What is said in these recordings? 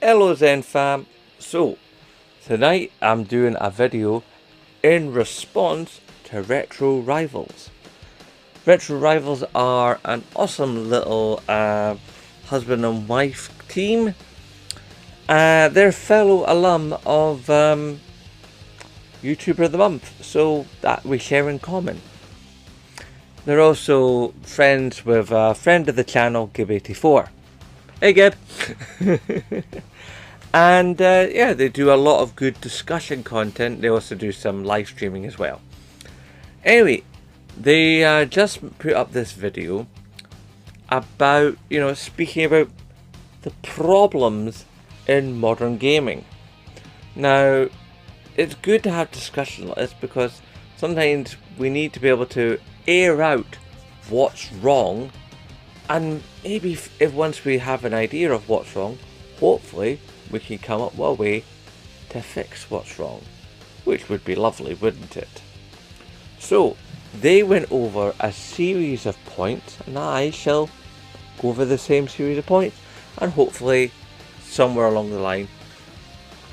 Hello Zen fam. So tonight I'm doing a video in response to Retro Rivals. Retro Rivals are an awesome little husband and wife team. They're fellow alum of YouTuber of the Month, so that we share in common. They're also friends with a friend of the channel, Gib84. Hey Gib! And yeah, they do a lot of good discussion content. They also do some live streaming as well. Anyway, they just put up this video about, speaking about the problems in modern gaming. Now, it's good to have discussion like this because sometimes we need to be able to air out what's wrong, and maybe if once we have an idea of what's wrong, hopefully we can come up with a way to fix what's wrong, which would be lovely, wouldn't it? So they went over a series of points, and I shall go over the same series of points, and hopefully somewhere along the line,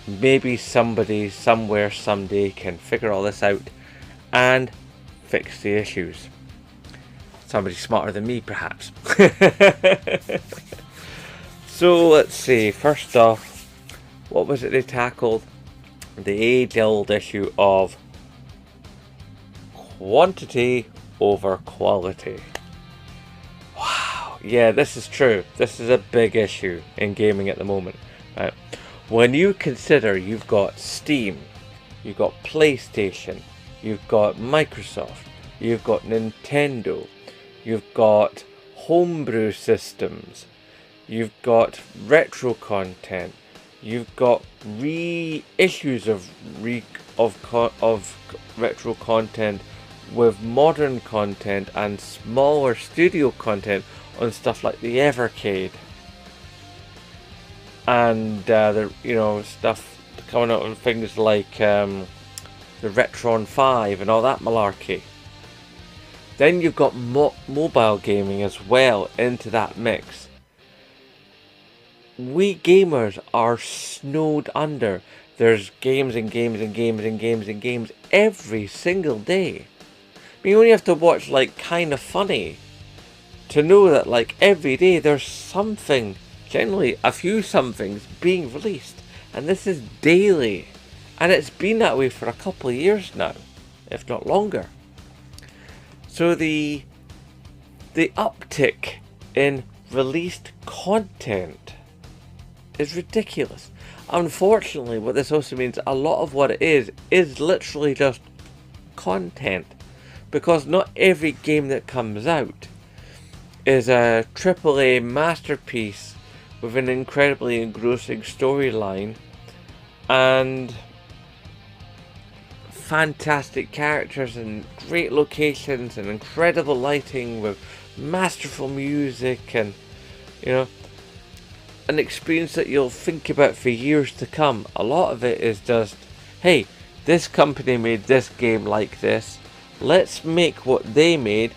maybe somebody somewhere someday can figure all this out and fix the issues. Somebody smarter than me, perhaps. So let's see, first off, what was it they tackled? The age-old issue of quantity over quality. Wow, yeah, this is true. This is a big issue in gaming at the moment. Right? When you consider you've got Steam, you've got PlayStation, you've got Microsoft, you've got Nintendo, you've got homebrew systems, you've got retro content, you've got reissues of retro content with modern content and smaller studio content on stuff like the Evercade, and the stuff coming out on things like the Retron 5 and all that malarkey. Then you've got mobile gaming as well into that mix. We gamers are snowed under. There's games and games and games and games and games every single day. I mean, you only have to watch like Kinda Funny to know that like every day there's something, generally a few somethings being released, and this is daily, and it's been that way for a couple of years now, if not longer. So the uptick in released content is ridiculous. Unfortunately, what this also means, a lot of what it is literally just content, because not every game that comes out is a AAA masterpiece with an incredibly engrossing storyline and fantastic characters and great locations and incredible lighting with masterful music and an experience that you'll think about for years to come. A lot of it is just, hey, this company made this game like this, let's make what they made,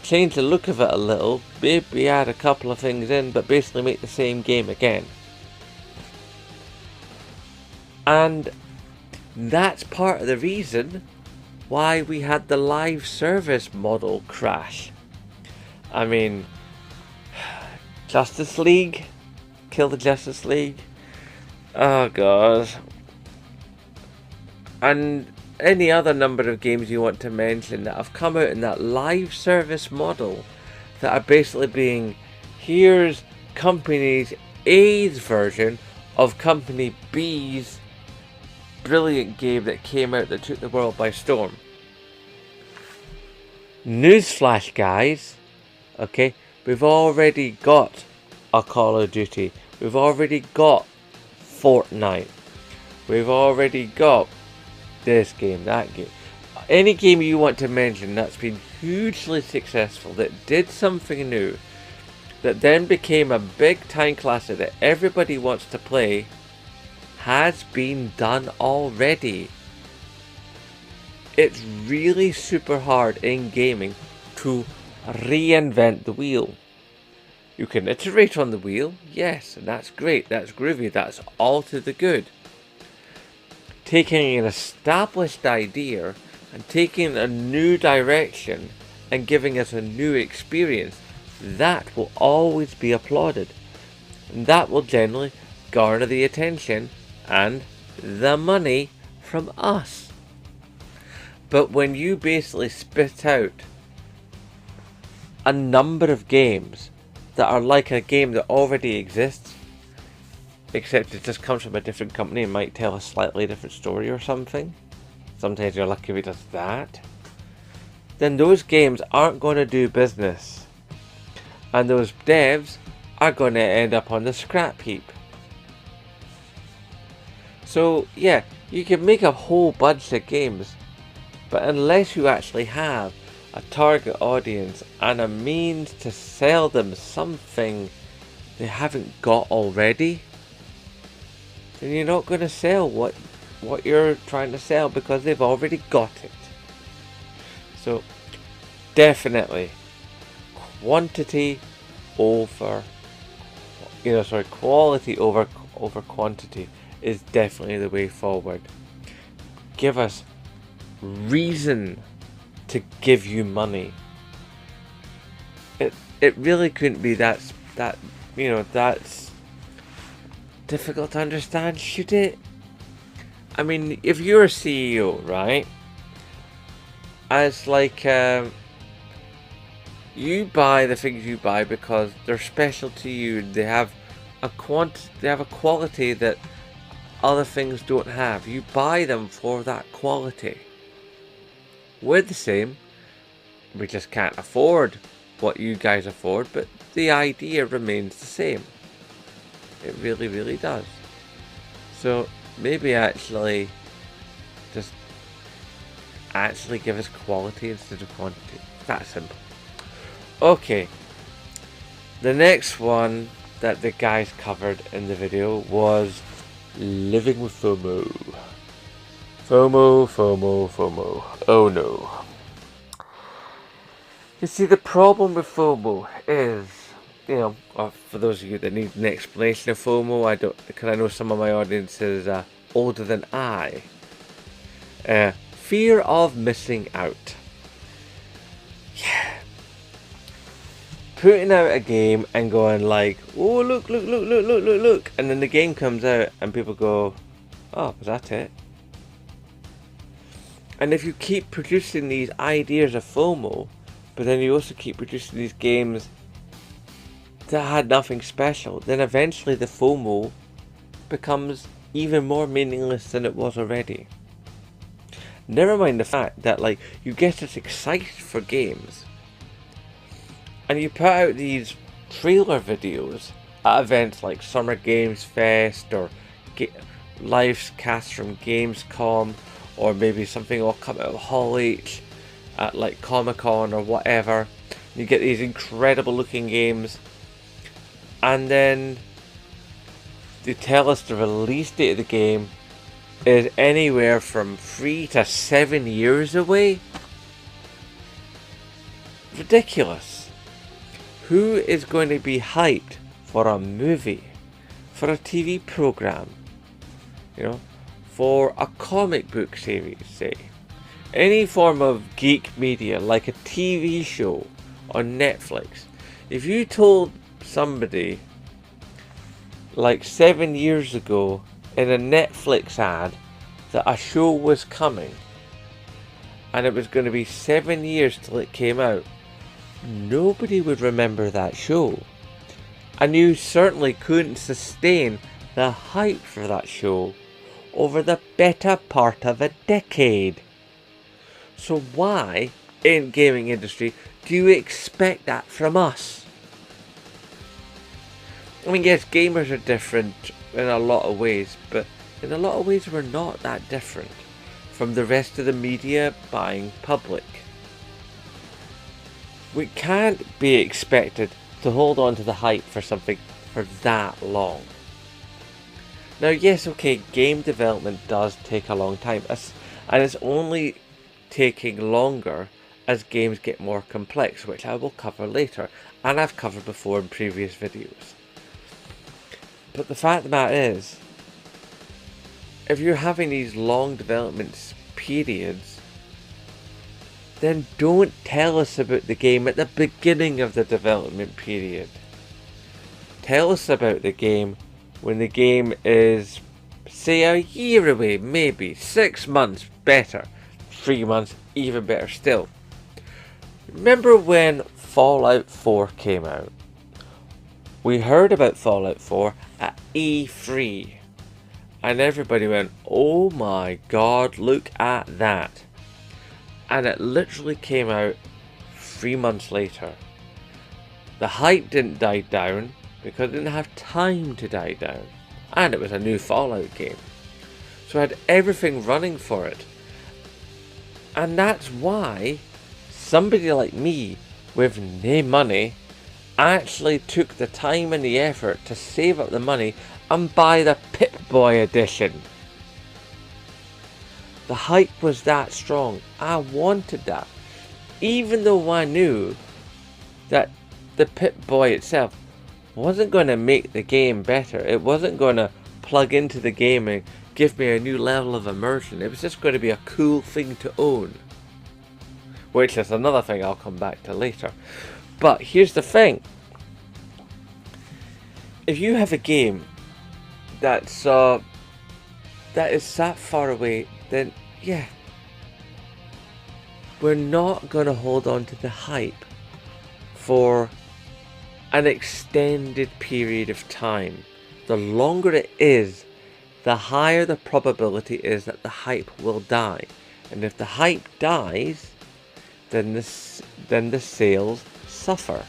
change the look of it a little, maybe add a couple of things in, but basically make the same game again. And that's part of the reason why we had the live service model crash. I mean, Justice League, kill the Justice League, oh god, and any other number of games you want to mention that have come out in that live service model that are basically being, here's company A's version of company B's brilliant game that came out that took the world by storm. Newsflash, guys, okay, we've already got a Call of Duty, we've already got Fortnite, we've already got this game, that game. Any game you want to mention that's been hugely successful, that did something new, that then became a big time classic that everybody wants to play, has been done already. It's really super hard in gaming to reinvent the wheel. You can iterate on the wheel, yes, and that's great, that's groovy, that's all to the good. Taking an established idea and taking a new direction and giving us a new experience, that will always be applauded. And that will generally garner the attention and the money from us. But when you basically spit out a number of games that are like a game that already exists, except it just comes from a different company and might tell a slightly different story or something, sometimes you're lucky if it does that, then those games aren't going to do business. And those devs are going to end up on the scrap heap. So yeah, you can make a whole bunch of games, but unless you actually have a target audience and a means to sell them something they haven't got already, then you're not going to sell what you're trying to sell because they've already got it. So definitely quality over quantity is definitely the way forward. Give us reason to give you money. It really couldn't be that's difficult to understand, should it? I mean, if you're a CEO, right? It's like you buy the things you buy because they're special to you. They have a quality that other things don't have. You buy them for that quality. We're the same. We just can't afford what you guys afford, but the idea remains the same. It really, really does. So maybe actually just give us quality instead of quantity. That simple. Okay. The next one that the guys covered in the video was living with FOMO. FOMO. Oh no. You see, the problem with FOMO is, for those of you that need an explanation of FOMO, because I know some of my audience is older than I. Fear of missing out. Yeah. Putting out a game and going like, oh look, and then the game comes out and people go, oh, was that it? And if you keep producing these ideas of FOMO, but then you also keep producing these games that had nothing special, then eventually the FOMO becomes even more meaningless than it was already. Never mind the fact that you get us excited for games, and you put out these trailer videos at events like Summer Games Fest or live casts from Gamescom, or maybe something will come out of Hall H at Comic-Con or whatever. You get these incredible looking games, and then they tell us the release date of the game is anywhere from 3 to 7 years away. Ridiculous. Who is going to be hyped for a movie, for a TV program, for a comic book series, say? Any form of geek media, like a TV show on Netflix. If you told somebody 7 years ago in a Netflix ad that a show was coming and it was going to be 7 years till it came out, nobody would remember that show. And you certainly couldn't sustain the hype for that show over the better part of a decade. So why, in gaming industry, do you expect that from us? I mean, yes, gamers are different in a lot of ways, but in a lot of ways we're not that different from the rest of the media buying public. We can't be expected to hold on to the hype for something for that long. Now, yes, okay, game development does take a long time, and it's only taking longer as games get more complex, which I will cover later. and I've covered before in previous videos. But the fact of the matter is, if you're having these long development periods, then don't tell us about the game at the beginning of the development period. Tell us about the game when the game is, say, a year away, maybe 6 months, better, 3 months, even better still. Remember when Fallout 4 came out? We heard about Fallout 4 at E3, and everybody went, oh my god, look at that. And it literally came out 3 months later. The hype didn't die down because it didn't have time to die down, and it was a new Fallout game, so it had everything running for it. And that's why somebody like me with no money actually took the time and the effort to save up the money and buy the Pip-Boy edition. The hype was that strong. I wanted that, even though I knew that the Pip-Boy itself wasn't going to make the game better. It wasn't going to plug into the game and give me a new level of immersion. It was just going to be a cool thing to own, which is another thing I'll come back to later. But here's the thing. If you have a game that is that far away, then yeah, we're not going to hold on to the hype for an extended period of time. The longer it is, the higher the probability is that the hype will die. And if the hype dies, then the sales suffer.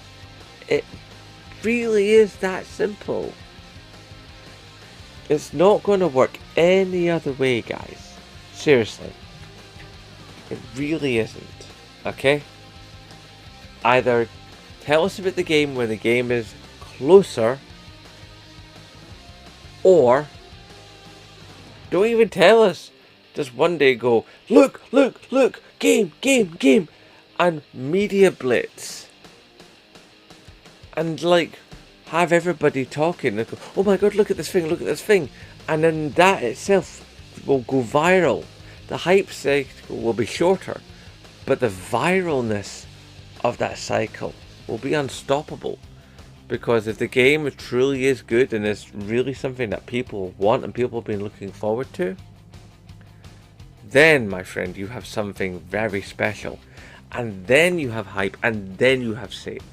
It really is that simple. It's not going to work any other way, guys. Seriously. It really isn't. Okay? Either tell us about the game when the game is closer, or don't even tell us. Just one day go, look, look, look, game, game, game, and media blitz. And like, have everybody talking. Like, oh my god, look at this thing, look at this thing. And then that itself will go viral. The hype cycle will be shorter, but the viralness of that cycle will be unstoppable. Because if the game truly is good and is really something that people want and people have been looking forward to, then, my friend, you have something very special. And then you have hype, and then you have sales.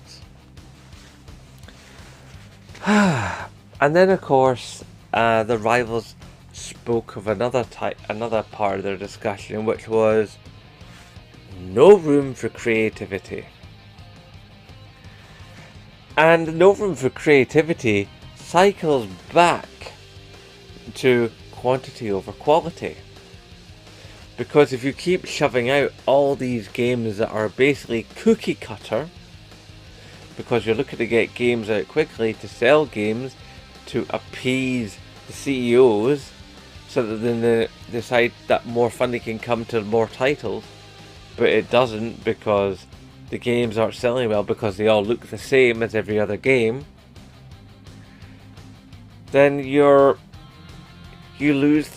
And then, of course, the rivals spoke of another part of their discussion, which was no room for creativity. And no room for creativity cycles back to quantity over quality. Because if you keep shoving out all these games that are basically cookie cutter, because you're looking to get games out quickly to sell games to appease the CEOs, so that then they decide that more funding can come to more titles, but it doesn't because the games aren't selling well because they all look the same as every other game, then you lose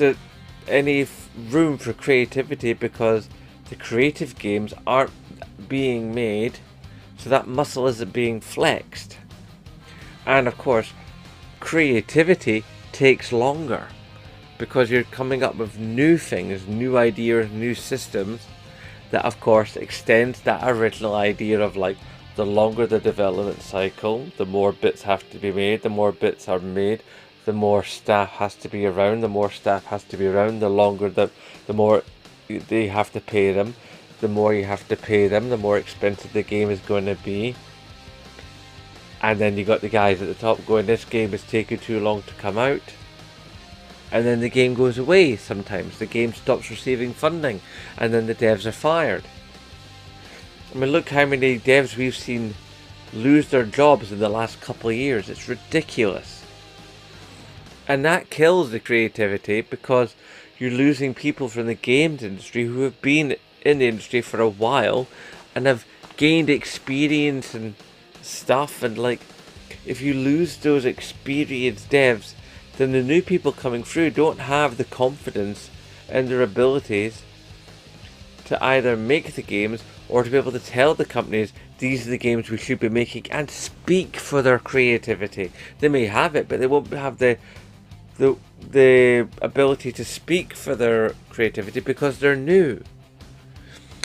any room for creativity, because the creative games aren't being made, so that muscle isn't being flexed. And of course, creativity takes longer, because you're coming up with new things, new ideas, new systems that of course extends that original idea of, like, the longer the development cycle, the more bits have to be made, the more bits are made, the more staff has to be around, the more staff has to be around, the longer the more they have to pay them, the more you have to pay them, the more expensive the game is going to be. And then you got the guys at the top going, this game is taking too long to come out. And then the game goes away sometimes. The game stops receiving funding, and then the devs are fired. I mean, look how many devs we've seen lose their jobs in the last couple of years. It's ridiculous. And that kills the creativity, because you're losing people from the games industry who have been in the industry for a while and have gained experience and stuff, and like, if you lose those experienced devs, then the new people coming through don't have the confidence in their abilities to either make the games or to be able to tell the companies these are the games we should be making and speak for their creativity. They may have it, but they won't have the ability to speak for their creativity because they're new.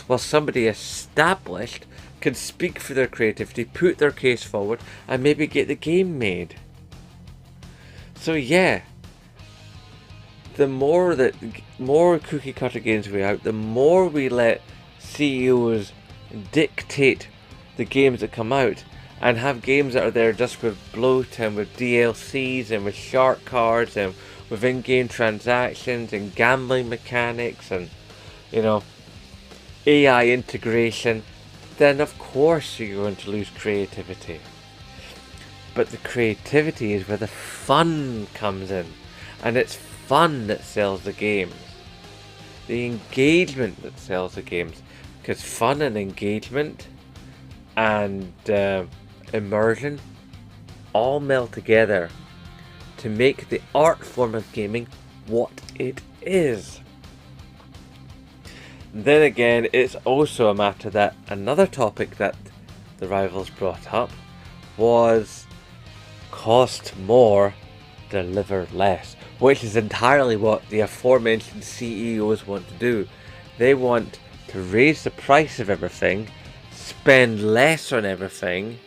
While somebody established can speak for their creativity, put their case forward, and maybe get the game made. So yeah, the more cookie cutter games we out, the more we let CEOs dictate the games that come out, and have games that are there just with bloat and with DLCs and with shark cards and with in-game transactions and gambling mechanics and, you know, AI integration, then of course you're going to lose creativity. But the creativity is where the fun comes in, and it's fun that sells the games. The engagement that sells the games, because fun and engagement and immersion all meld together to make the art form of gaming what it is. Then again, it's also a matter that another topic that the Rivals brought up was cost more, deliver less, which is entirely what the aforementioned CEOs want to do. They want to raise the price of everything, spend less on everything,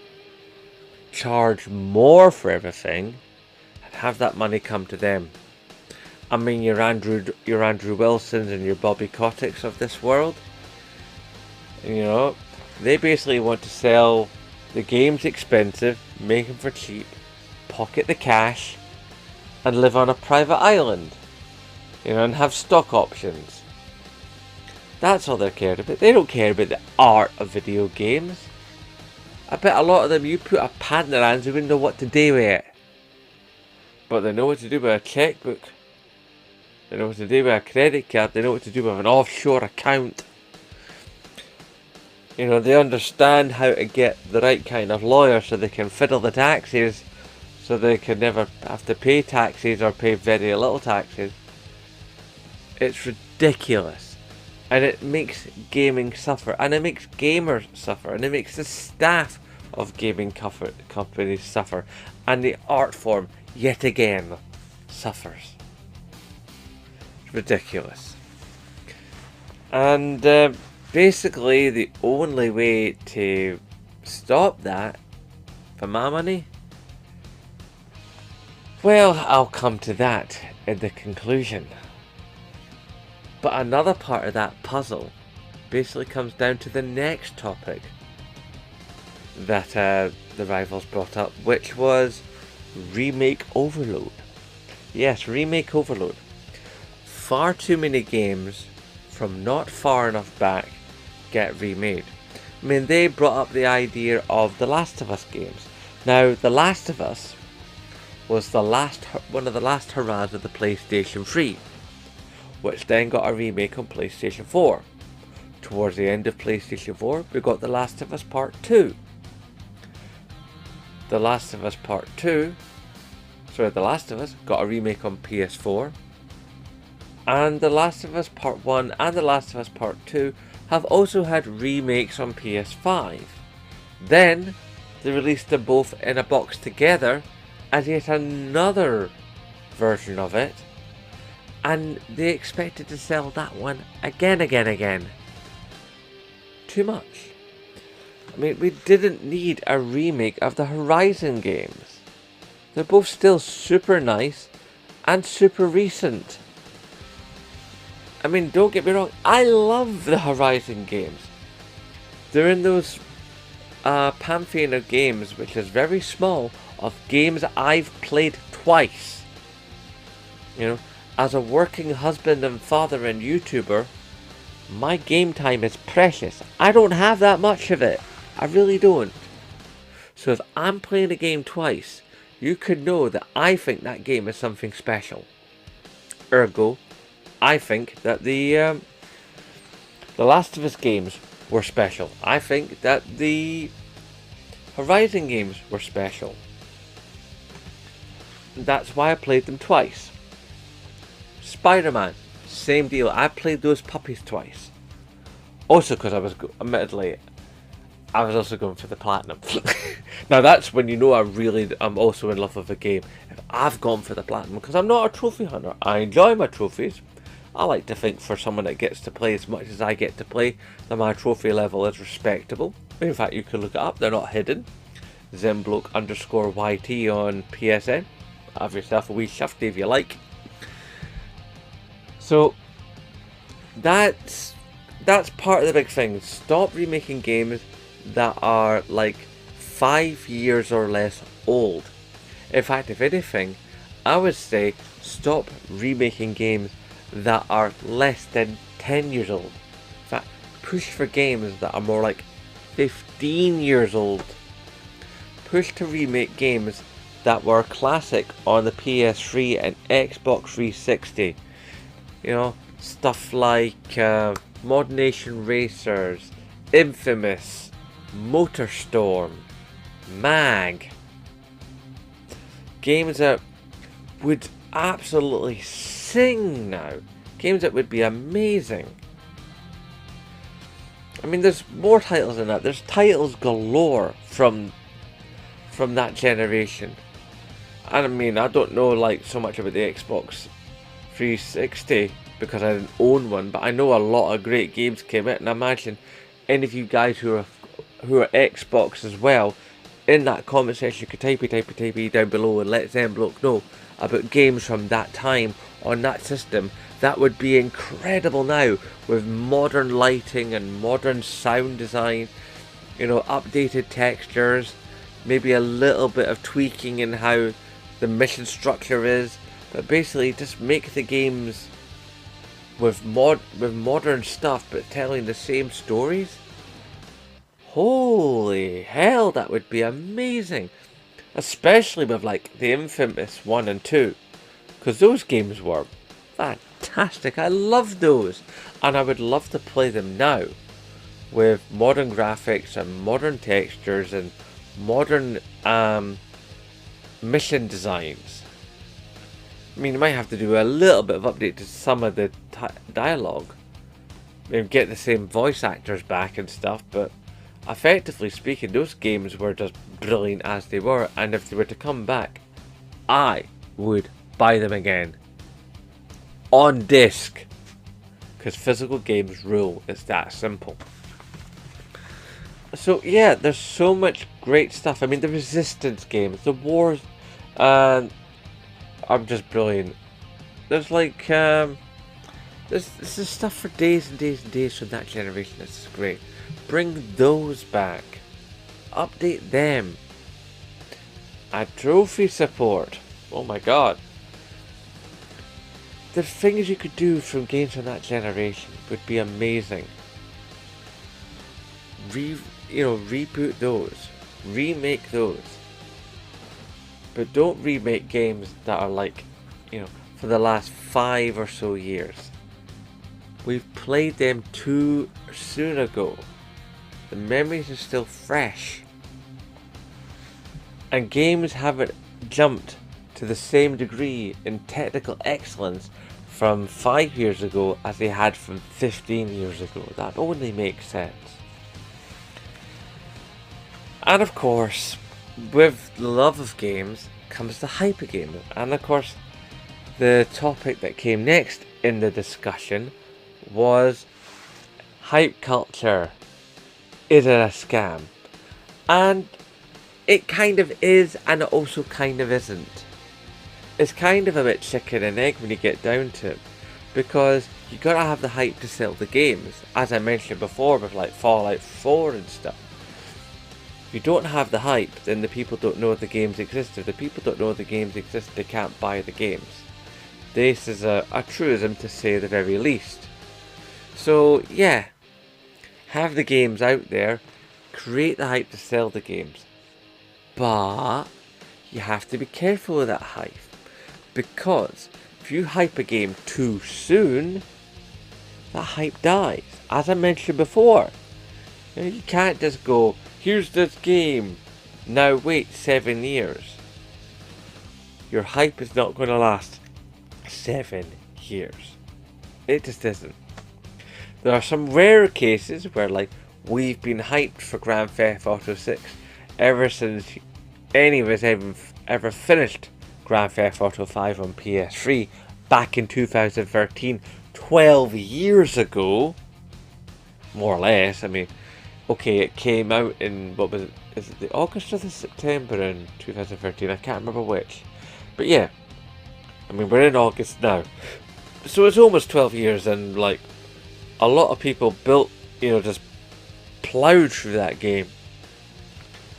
charge more for everything, and have that money come to them. I mean, your Andrew Wilsons and your Bobby Koticks of this world, you know, they basically want to sell the games expensive, make them for cheap, pocket the cash, and live on a private island, you know, and have stock options. That's all they're cared about. They don't care about the art of video games. I bet a lot of them, you put a pad in their hands, they wouldn't know what to do with it. But they know what to do with a checkbook. They know what to do with a credit card. They know what to do with an offshore account. You know, they understand how to get the right kind of lawyer so they can fiddle the taxes, so they can never have to pay taxes or pay very little taxes. It's ridiculous. And it makes gaming suffer. And it makes gamers suffer. And it makes the staff of gaming companies suffer. And the art form, yet again, suffers. It's ridiculous. And basically the only way to stop that, for my money, well, I'll come to that in the conclusion. But another part of that puzzle basically comes down to the next topic that the Rivals brought up, which was remake overload. Yes, remake overload. Far too many games from not far enough back get remade. I mean, they brought up the idea of the Last of Us games. Now, the Last of Us was one of the last hurrahs of the PlayStation 3, which then got a remake on PlayStation 4. Towards the end of PlayStation 4, we got The Last of Us Part 2. The Last of Us got a remake on PS4. And The Last of Us Part 1 and The Last of Us Part 2 have also had remakes on PS5. Then, they released them both in a box together as yet another version of it, and they expected to sell that one again. Too much. I mean, we didn't need a remake of the Horizon games. They're both still super nice and super recent. I mean, don't get me wrong, I love the Horizon games. They're in those pantheon of games, which is very small, of games I've played twice. You know, as a working husband and father and YouTuber, my game time is precious. I don't have that much of it. I really don't. So if I'm playing a game twice, you could know that I think that game is something special. Ergo, I think that the Last of Us games were special. I think that the Horizon games were special. That's why I played them twice. Spider-Man, same deal. I played those puppies twice. Also because admittedly, I was also going for the platinum. Now that's when you know I'm also in love with a game. If I've gone for the platinum, because I'm not a trophy hunter. I enjoy my trophies. I like to think for someone that gets to play as much as I get to play, that my trophy level is respectable. In fact, you can look it up, they're not hidden. Zembloke_YT on PSN. Have yourself a wee shufty if you like. So that's part of the big thing. Stop remaking games that are like 5 years or less old. In fact, if anything, I would say stop remaking games that are less than 10 years old. In fact, push for games that are more like 15 years old. Push to remake games that were classic on the PS3 and Xbox 360. You know, stuff like Mod Nation Racers, Infamous, Motorstorm, Mag. Games that would absolutely sing now. Games that would be amazing. I mean, there's more titles than that. There's titles galore from that generation. And I mean, I don't know like so much about the Xbox 360 because I didn't own one, but I know a lot of great games came out, and I imagine any of you guys who are Xbox as well, in that comment section you could type down below and let Zembloke know about games from that time on that system. That would be incredible now, with modern lighting and modern sound design, you know, updated textures, maybe a little bit of tweaking in how the mission structure is, but basically just make the games with modern stuff but telling the same stories. Holy hell, that would be amazing. Especially with like the Infamous 1 and 2, because those games were fantastic. I love those, and I would love to play them now with modern graphics and modern textures and modern mission designs. I mean, you might have to do a little bit of update to some of the dialogue, maybe get the same voice actors back and stuff, but effectively speaking, those games were just brilliant as they were, and if they were to come back, I would buy them again on disc, because physical games rule. It's that simple. So yeah, there's so much great stuff. I mean, the Resistance games, the Wars, are just brilliant. There's like this is stuff for days and days and days from that generation. This is great. Bring those back. Update them. Add trophy support. Oh my god. The things you could do from games from that generation would be amazing. Reboot those. Remake those. But don't remake games that are like, for the last 5 or so years. We've played them too soon ago. The memories are still fresh. And games haven't jumped to the same degree in technical excellence from 5 years ago as they had from 15 years ago. That only makes sense. And of course, with the love of games comes the hype of games. And of course, the topic that came next in the discussion was hype culture. Is it a scam? And it kind of is, and it also kind of isn't. It's kind of a bit chicken and egg when you get down to it, because you gotta have the hype to sell the games, as I mentioned before with like Fallout 4 and stuff. If you don't have the hype, then the people don't know the games exist. If the people don't know the games exist, they can't buy the games. This is a truism, to say the very least. So yeah, have the games out there, create the hype to sell the games. But you have to be careful with that hype, because if you hype a game too soon, that hype dies. As I mentioned before, you can't just go, here's this game, Now wait 7 years. Your hype is not going to last 7 years. It just isn't. There are some rare cases where, like, we've been hyped for Grand Theft Auto 6 ever since any of us ever finished Grand Theft Auto 5 on PS3 back in 2013, 12 years ago, more or less. I mean, okay, it came out in, what was it, is it the August or the September in 2013? I can't remember which. But yeah, I mean, we're in August now. So it's almost 12 years, and like, a lot of people built, just ploughed through that game.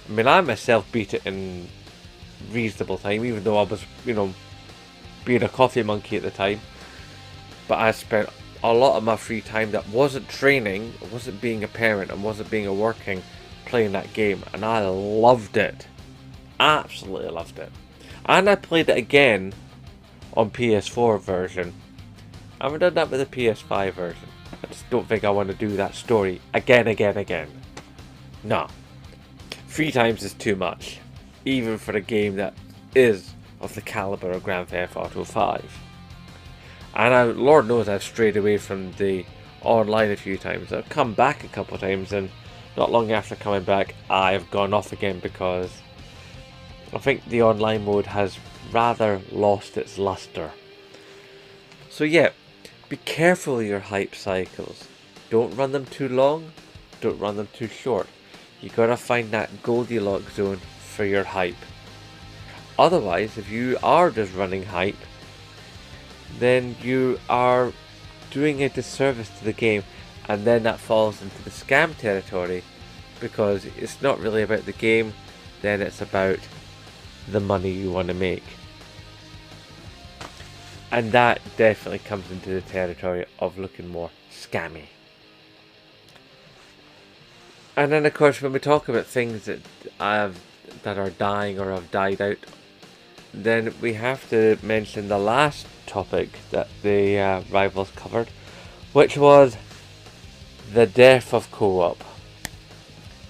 I mean, I myself beat it in reasonable time, even though I was, being a coffee monkey at the time. But I spent a lot of my free time that wasn't training, wasn't being a parent, and wasn't being a working, playing that game, and I loved it. Absolutely loved it. And I played it again on PS4 version. I haven't done that with the PS5 version. I just don't think I want to do that story again. No. 3 times is too much, even for a game that is of the caliber of Grand Theft Auto 5. And Lord knows I've strayed away from the online a few times. I've come back a couple of times, and not long after coming back, I've gone off again because I think the online mode has rather lost its luster. So yeah, be careful with your hype cycles. Don't run them too long, don't run them too short. You gotta find that Goldilocks zone for your hype. Otherwise, if you are just running hype, then you are doing a disservice to the game, and then that falls into the scam territory, because it's not really about the game, then it's about the money you want to make. And that definitely comes into the territory of looking more scammy. And then of course, when we talk about things that are dying or have died out, then we have to mention the last topic that the Rivals covered, which was the death of co-op.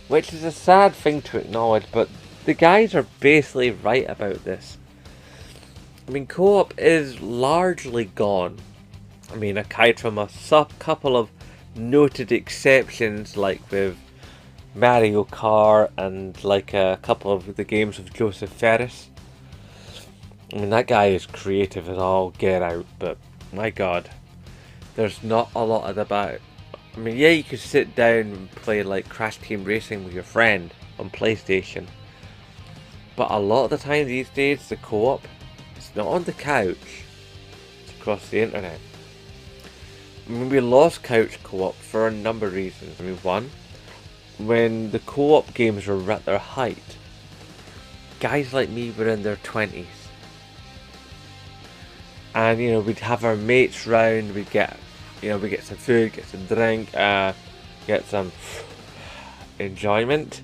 Which is a sad thing to acknowledge, but the guys are basically right about this. I mean, co-op is largely gone. I mean, aside from a couple of noted exceptions, like with Mario Kart and like a couple of the games of Joseph Ferris. I mean, that guy is creative as all get out, but my god, there's not a lot of about. I mean, yeah, you could sit down and play like Crash Team Racing with your friend on PlayStation, but a lot of the time these days, the co-op, it's not on the couch, it's across the internet. I mean, we lost couch co-op for a number of reasons. I mean, one, when the co-op games were at their height, guys like me were in their 20s. And we'd have our mates round, we'd get some food, get some drink, get some enjoyment,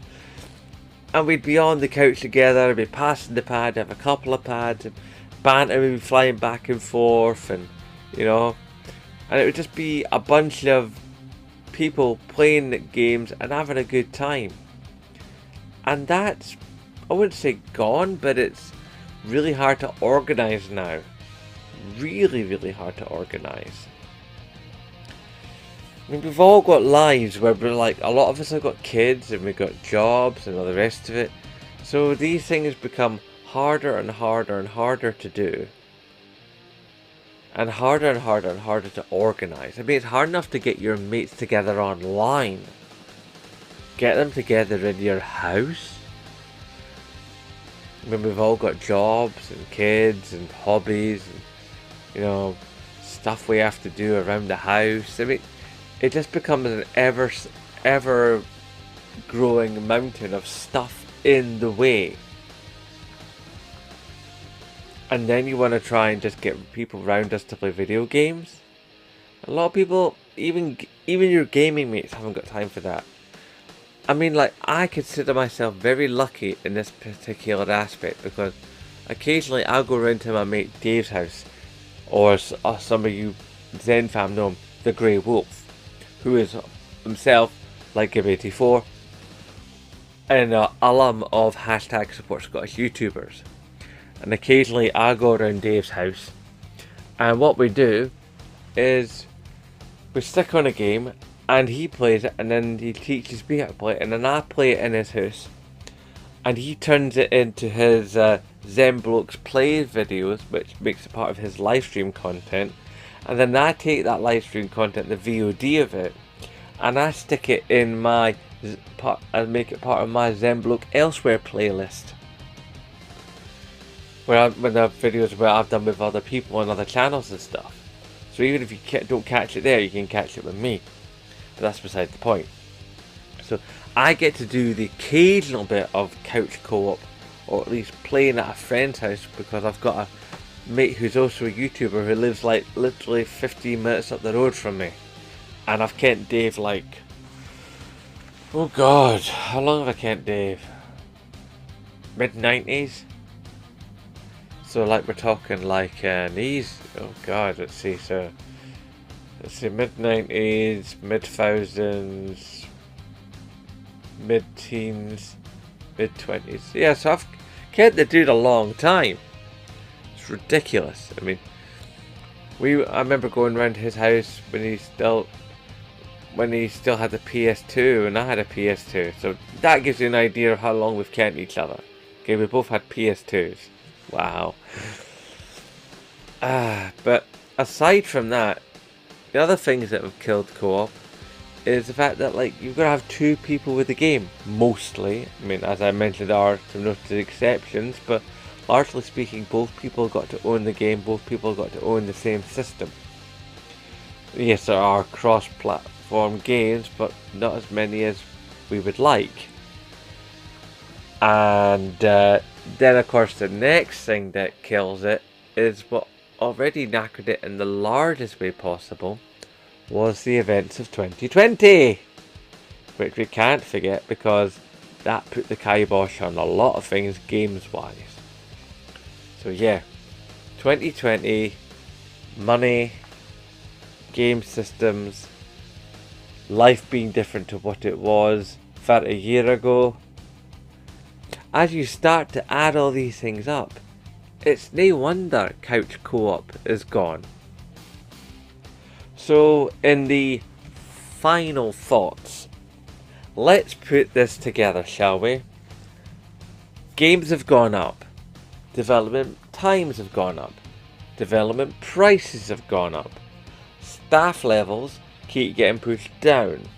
and we'd be on the couch together, we'd be passing the pad, have a couple of pads, banter would be flying back and forth, and and it would just be a bunch of people playing games and having a good time. And that's, I wouldn't say gone, but it's really hard to organise now. Really hard to organise. I mean, we've all got lives where we're like, a lot of us have got kids and we've got jobs and all the rest of it. So these things become harder and harder to do. And harder to organise. I mean, it's hard enough to get your mates together online. Get them together in your house. I mean, we've all got jobs and kids and hobbies and stuff we have to do around the house. I mean, it just becomes an ever growing mountain of stuff in the way. And then you want to try and just get people around us to play video games. A lot of people, even your gaming mates, haven't got time for that. I mean, like, I consider myself very lucky in this particular aspect, because occasionally I'll go around to my mate Dave's house, or some of you Zen fam know him, the Grey Wolf, who is himself, like Gib84, an alum of hashtag support Scottish YouTubers. And occasionally I go around Dave's house, and what we do is we stick on a game and he plays it, and then he teaches me how to play it, and then I play it in his house, and he turns it into his Zenblokes Play videos, which makes it part of his live stream content. And then I take that live stream content, the VOD of it, and I stick it in my and make it part of my Zenbloke Elsewhere playlist, when the videos where I've done with other people on other channels and stuff. So even if you don't catch it there, you can catch it with me. But that's beside the point. So I get to do the occasional bit of couch co-op, or at least playing at a friend's house, because I've got a mate who's also a YouTuber who lives like literally 15 minutes up the road from me. And I've kent Dave like, oh god, how long have I kent Dave? Mid-90s? So like we're talking like he's, oh god, let's see mid-90s, mid-thousands, mid-teens, mid-20s. Yeah, so I've kept the dude a long time. It's ridiculous. I mean, I remember going around his house when he still had the PS2 and I had a PS2. So that gives you an idea of how long we've kept each other. Okay, we both had PS2s. Wow. But aside from that, the other things that have killed co-op is the fact that like you've got to have two people with the game, mostly. I mean, as I mentioned, there are some noted exceptions, but largely speaking, both people got to own the game, both people got to own the same system. Yes, there are cross-platform games, but not as many as we would like. And then of course the next thing that kills it is what already knackered it in the largest way possible, was the events of 2020, which we can't forget because that put the kibosh on a lot of things games wise. So yeah, 2020, money, game systems, life being different to what it was about a year ago. As you start to add all these things up, it's no wonder couch co-op is gone. So in the final thoughts, let's put this together, shall we? Games have gone up, development times have gone up, development prices have gone up, staff levels keep getting pushed down,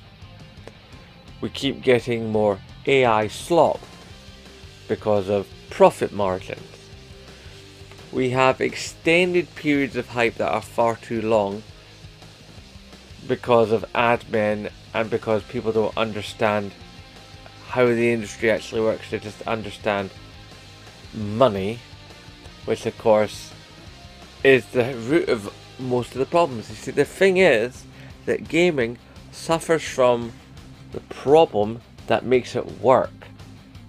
we keep getting more AI slop because of profit margins. We have extended periods of hype that are far too long because of admin and because people don't understand how the industry actually works. They just understand money, which of course is the root of most of the problems. You see, the thing is that gaming suffers from the problem that makes it work,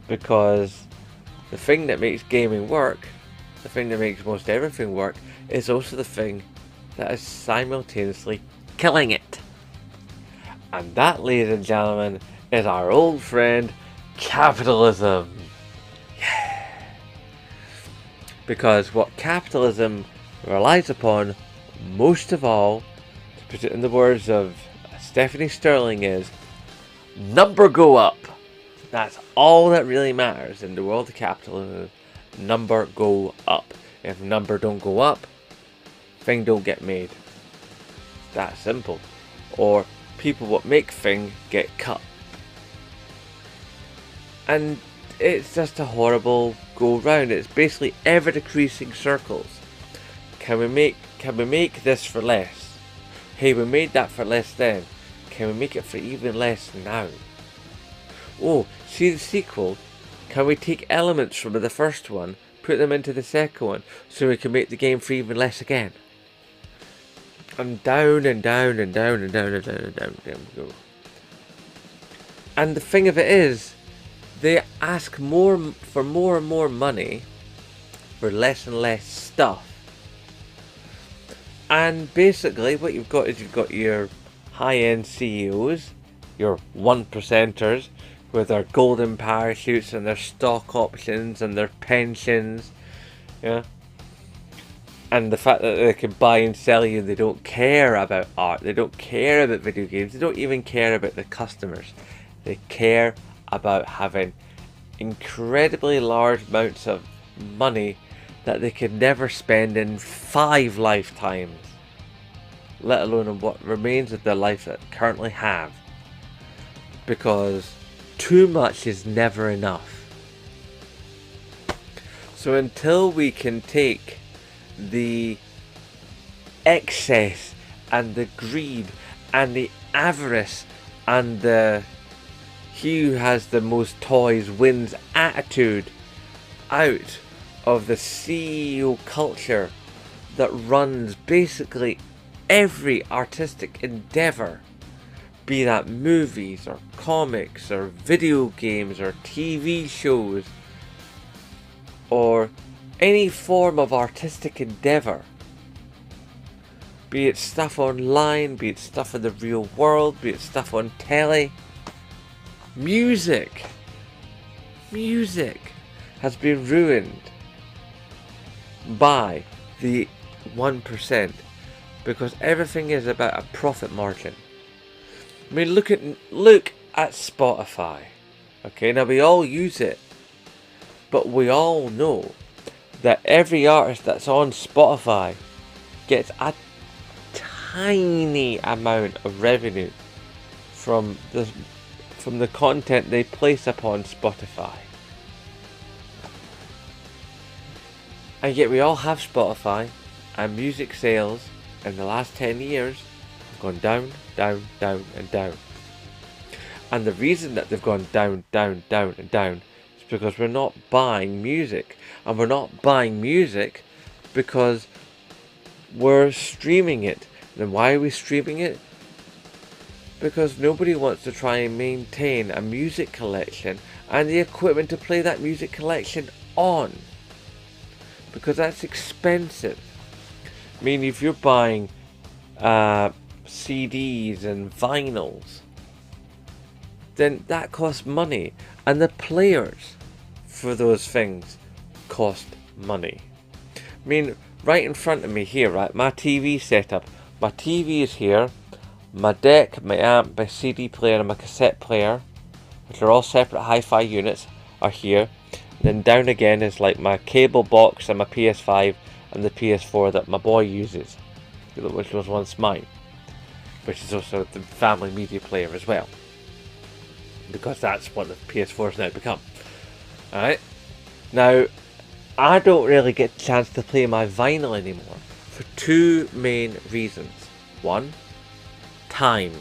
because the thing that makes gaming work, the thing that makes most everything work, is also the thing that is simultaneously killing it. And that, ladies and gentlemen, is our old friend capitalism. Yeah. Because what capitalism relies upon most of all, to put it in the words of Stephanie Sterling, is number go up. That's all that really matters in the world of capitalism. Number go up. If number don't go up, thing don't get made. That simple. Or people what make thing get cut. And it's just a horrible go round. It's basically ever decreasing circles. Can we make this for less? Hey, we made that for less then. Can we make it for even less now? Oh, see the sequel? Can we take elements from the first one, put them into the second one, so we can make the game for even less again? And down and down and down and down and down and down we go. And the thing of it is, they ask for more and more money for less and less stuff. And basically what you've got is you've got your high-end CEOs, your 1%ers, with their golden parachutes and their stock options and their pensions, yeah. And the fact that they can buy and sell you, they don't care about art, they don't care about video games, they don't even care about the customers. They care about having incredibly large amounts of money that they could never spend in 5 lifetimes, let alone in what remains of their life that they currently have. Because too much is never enough. So until we can take the excess and the greed and the avarice and the he who has the most toys wins attitude out of the CEO culture that runs basically every artistic endeavor, be that movies or comics or video games or TV shows or any form of artistic endeavor, be it stuff online, be it stuff in the real world, be it stuff on telly. Music has been ruined by the 1% because everything is about a profit margin. I mean, look at Spotify. Okay, now we all use it, but we all know that every artist that's on Spotify gets a tiny amount of revenue from the content they place upon Spotify. And yet we all have Spotify, and music sales in the last 10 years have gone down, down, down and down. And the reason that they've gone down, down, down and down is because we're not buying music. And we're not buying music because we're streaming it. Then why are we streaming it? Because nobody wants to try and maintain a music collection and the equipment to play that music collection on. Because that's expensive. I mean, if you're buying CDs and vinyls, then that costs money. And the players for those things cost money. I mean, right in front of me here, right, my TV setup. My TV is here. My deck, my amp, my CD player and my cassette player, which are all separate hi-fi units, are here. Then down again is like my cable box and my PS5 and the PS4 that my boy uses, which was once mine, which is also the family media player as well, because that's what the PS4 has now become. Alright, now I don't really get a chance to play my vinyl anymore for 2 main reasons. One, time.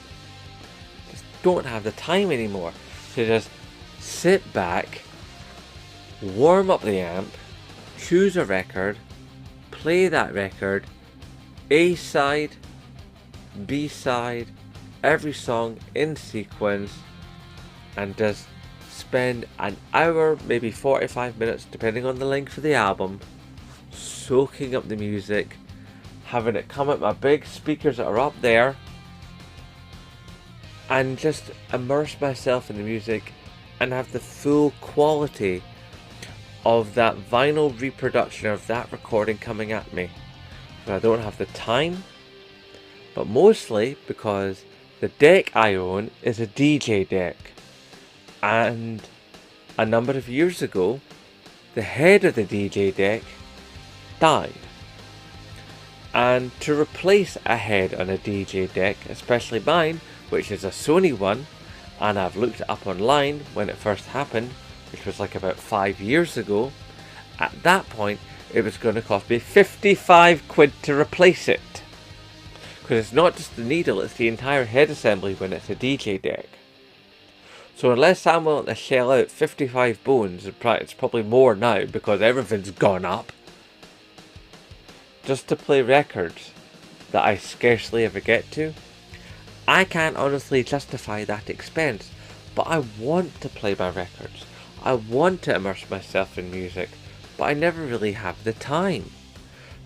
Just don't have the time anymore to just sit back, warm up the amp, choose a record, play that record, A side, B side, every song in sequence, and just spend an hour, maybe 45 minutes, depending on the length of the album, soaking up the music, having it come out my big speakers that are up there, and just immerse myself in the music and have the full quality of that vinyl reproduction of that recording coming at me. But I don't have the time, but mostly because the deck I own is a DJ deck, and a number of years ago the head of the DJ deck died. And to replace a head on a DJ deck, especially mine, which is a Sony one, and I've looked it up online when it first happened, which was like about 5 years ago, at that point it was going to cost me 55 quid to replace it. Because it's not just the needle, it's the entire head assembly when it's a DJ deck. So unless I'm willing to shell out 55 bones, it's probably more now because everything's gone up, just to play records that I scarcely ever get to, I can't honestly justify that expense. But I want to play my records. I want to immerse myself in music, but I never really have the time.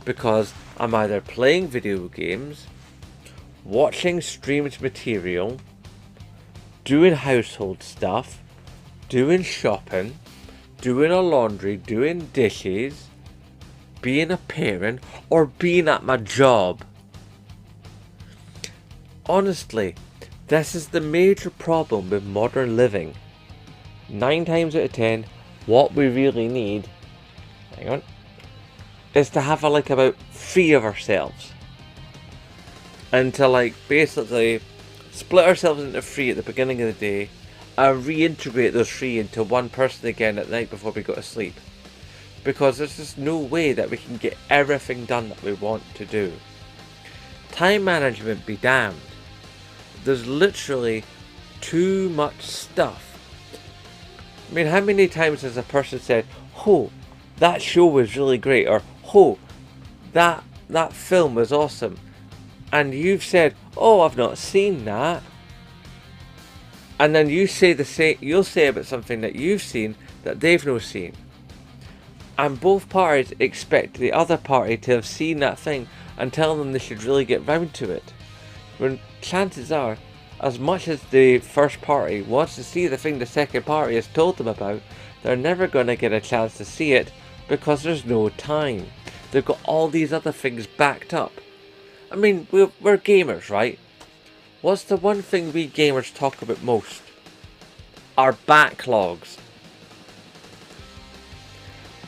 Because I'm either playing video games, watching streamed material, doing household stuff, doing shopping, doing a laundry, doing dishes, being a parent, or being at my job. Honestly, this is the major problem with modern living. 9 times out of 10, what we really need, is to have about 3 of ourselves. And to basically split ourselves into 3 at the beginning of the day and reintegrate those 3 into one person again at night before we go to sleep. Because there's just no way that we can get everything done that we want to do. Time management be damned. There's literally too much stuff. I mean, how many times has a person said, "Oh, that show was really great," or "Oh, that film was awesome," and you've said, "Oh, I've not seen that," and then you say the same. You'll say about something that you've seen that they've not seen, and both parties expect the other party to have seen that thing and tell them they should really get round to it. When chances are, as much as the first party wants to see the thing the second party has told them about, they're never going to get a chance to see it because there's no time. They've got all these other things backed up. I mean, we're gamers, right? What's the one thing we gamers talk about most? Our backlogs.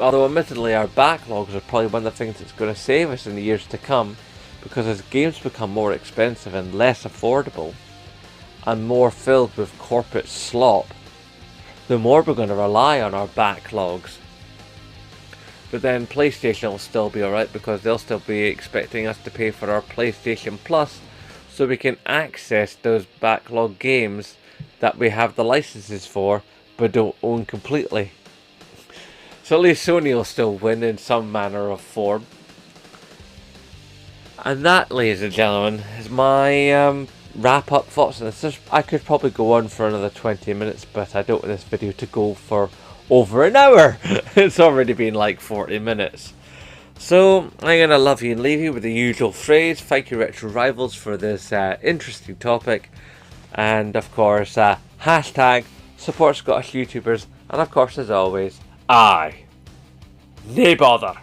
Although admittedly our backlogs are probably one of the things that's going to save us in the years to come, because as games become more expensive and less affordable, and more filled with corporate slop, the more we're going to rely on our backlogs. But then PlayStation will still be alright, because they'll still be expecting us to pay for our PlayStation Plus so we can access those backlog games that we have the licenses for but don't own completely. So at least Sony will still win in some manner of form. And that, ladies and gentlemen, is my wrap up thoughts on this. I could probably go on for another 20 minutes, but I don't want this video to go for over an hour. It's already been like 40 minutes. So I'm going to love you and leave you with the usual phrase. Thank you, Retro Rivals, for this interesting topic. And of course, hashtag support Scottish YouTubers. And of course, as always, aye, nae bother.